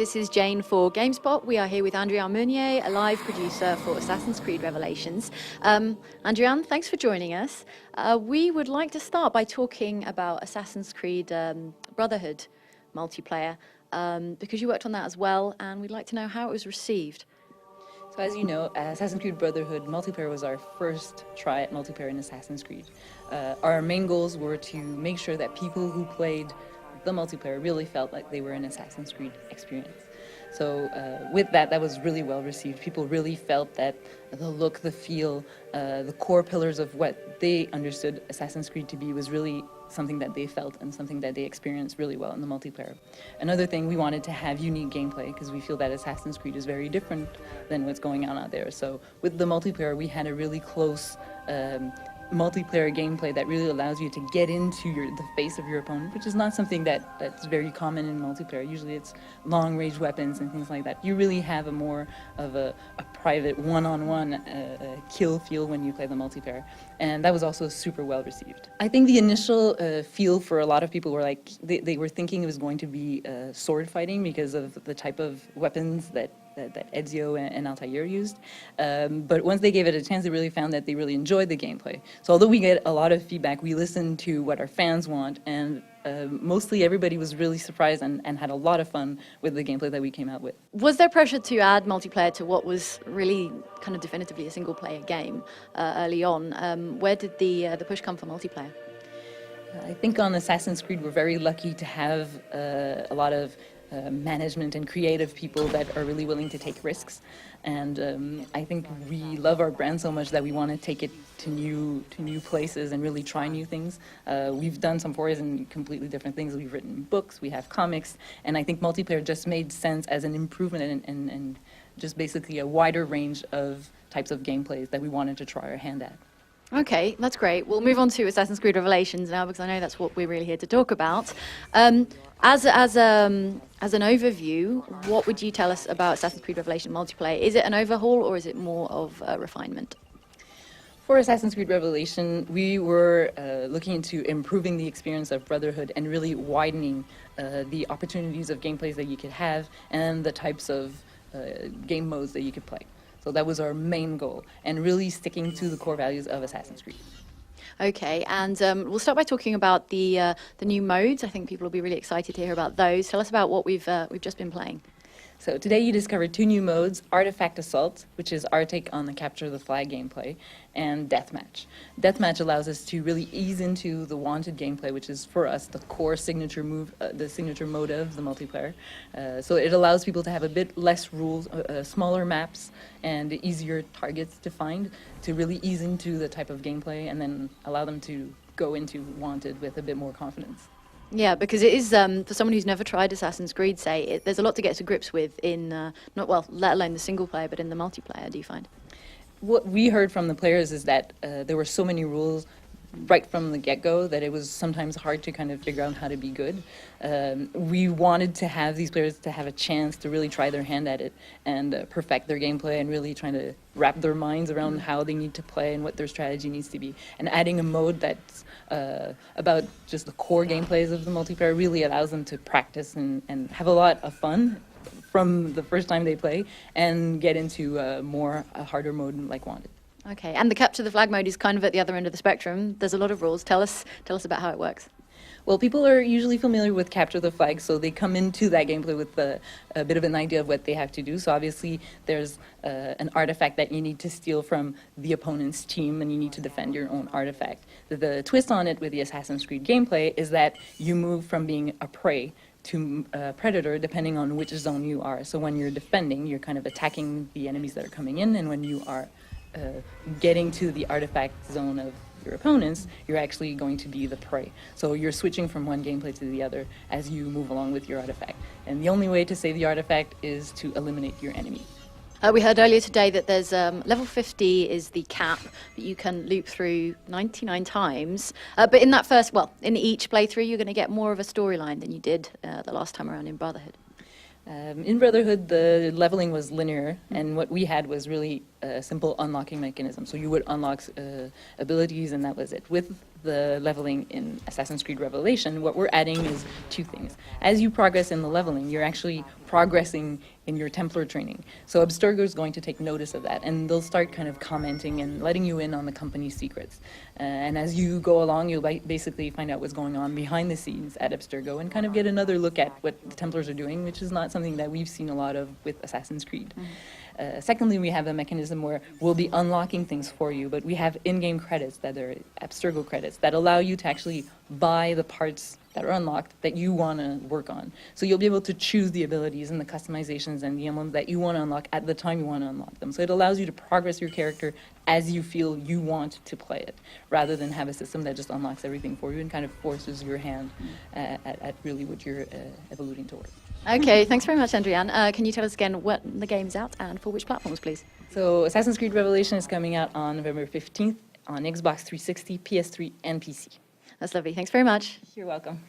this is Jane for Gamespot. We are here with Andreane Meunier, a live producer for Assassin's Creed Revelations. Andreane, thanks for joining us. We would like to start by talking about Assassin's Creed Brotherhood multiplayer, because you worked on that as well, and we'd like to know how it was received. So as you know, Assassin's Creed Brotherhood multiplayer was our first try at multiplayer in Assassin's Creed. Our main goals were to make sure that people who played the multiplayer really felt like they were in Assassin's Creed experience. So with that was really well received. People really felt that the look, the feel, the core pillars of what they understood Assassin's Creed to be was really something that they felt and something that they experienced really well in the multiplayer. Another thing, we wanted to have unique gameplay because we feel that Assassin's Creed is very different than what's going on out there. So with the multiplayer, we had a really close multiplayer gameplay that really allows you to get into the face of your opponent, which is not something that's very common in multiplayer. Usually it's long-range weapons and things like that. You really have a more of a private one-on-one kill feel when you play the multiplayer, and that was also super well received. I think the initial feel for a lot of people were like, they were thinking it was going to be sword fighting because of the type of weapons that Ezio and Altair used. But once they gave it a chance, they really found that they really enjoyed the gameplay. So although we get a lot of feedback, we listen to what our fans want, and mostly everybody was really surprised and had a lot of fun with the gameplay that we came out with. Was there pressure to add multiplayer to what was really kind of definitively a single-player game early on? Where did the push come for multiplayer? I think on Assassin's Creed we're very lucky to have a lot of management and creative people that are really willing to take risks, and I think we love our brand so much that we want to take it to new places and really try new things. We've done some forays in completely different things. We've written books, we have comics, and I think multiplayer just made sense as an improvement and just basically a wider range of types of gameplays that we wanted to try our hand at. Okay, that's great. We'll move on to Assassin's Creed Revelations now, because I know that's what we're really here to talk about. As an overview, what would you tell us about Assassin's Creed Revelation multiplayer? Is it an overhaul or is it more of a refinement? For Assassin's Creed Revelation, we were looking into improving the experience of Brotherhood and really widening the opportunities of gameplays that you could have and the types of game modes that you could play. So that was our main goal, and really sticking to the core values of Assassin's Creed. Okay, and we'll start by talking about the new modes. I think people will be really excited to hear about those. Tell us about what we've just been playing. So today you discovered two new modes: Artifact Assault, which is our take on the Capture the Flag gameplay, and Deathmatch. Deathmatch allows us to really ease into the wanted gameplay, which is for us the core signature move, the signature mode of the multiplayer. So it allows people to have a bit less rules, smaller maps, and easier targets to find, to really ease into the type of gameplay and then allow them to go into wanted with a bit more confidence. Yeah, because it is, for someone who's never tried Assassin's Creed, there's a lot to get to grips with in, let alone the single player, but in the multiplayer, do you find? What we heard from the players is that there were so many rules right from the get-go that it was sometimes hard to kind of figure out how to be good. We wanted to have these players to have a chance to really try their hand at it and perfect their gameplay and really trying to wrap their minds around how they need to play and what their strategy needs to be. And adding a mode that's about just the core gameplays of the multiplayer really allows them to practice and have a lot of fun from the first time they play and get into a harder mode like Wanted. Okay, and the Capture the Flag mode is kind of at the other end of the spectrum. There's a lot of rules. Tell us about how it works. Well, people are usually familiar with Capture the Flag, so they come into that gameplay with a bit of an idea of what they have to do. So obviously there's an artifact that you need to steal from the opponent's team, and you need to defend your own artifact. The twist on it with the Assassin's Creed gameplay is that you move from being a prey to a predator depending on which zone you are. So when you're defending, you're kind of attacking the enemies that are coming in, and when you are getting to the artifact zone of your opponents, you're actually going to be the prey. So you're switching from one gameplay to the other as you move along with your artifact. And the only way to save the artifact is to eliminate your enemy. We heard earlier today that there's level 50 is the cap that you can loop through 99 times. But in that in each playthrough, you're going to get more of a storyline than you did the last time around in Brotherhood. In Brotherhood, the leveling was linear, and what we had was really a simple unlocking mechanism. So you would unlock abilities, and that was it. With the leveling in Assassin's Creed Revelation, what we're adding is two things. As you progress in the leveling, you're actually progressing in your Templar training. So Abstergo is going to take notice of that, and they'll start kind of commenting and letting you in on the company's secrets. And as you go along, you'll basically find out what's going on behind the scenes at Abstergo and kind of get another look at what the Templars are doing, which is not something that we've seen a lot of with Assassin's Creed. Secondly, we have a mechanism where we'll be unlocking things for you, but we have in-game credits that are Abstergo credits that allow you to actually buy the parts that are unlocked that you want to work on. So you'll be able to choose the abilities and the customizations and the emblems that you want to unlock at the time you want to unlock them. So it allows you to progress your character as you feel you want to play it, rather than have a system that just unlocks everything for you and kind of forces your hand at really what you're evoluting towards. Okay, thanks very much, Andreane. Can you tell us again what the game's out and for which platforms, please? So Assassin's Creed Revelation is coming out on November 15th on Xbox 360, PS3, and PC. That's lovely. Thanks very much. You're welcome.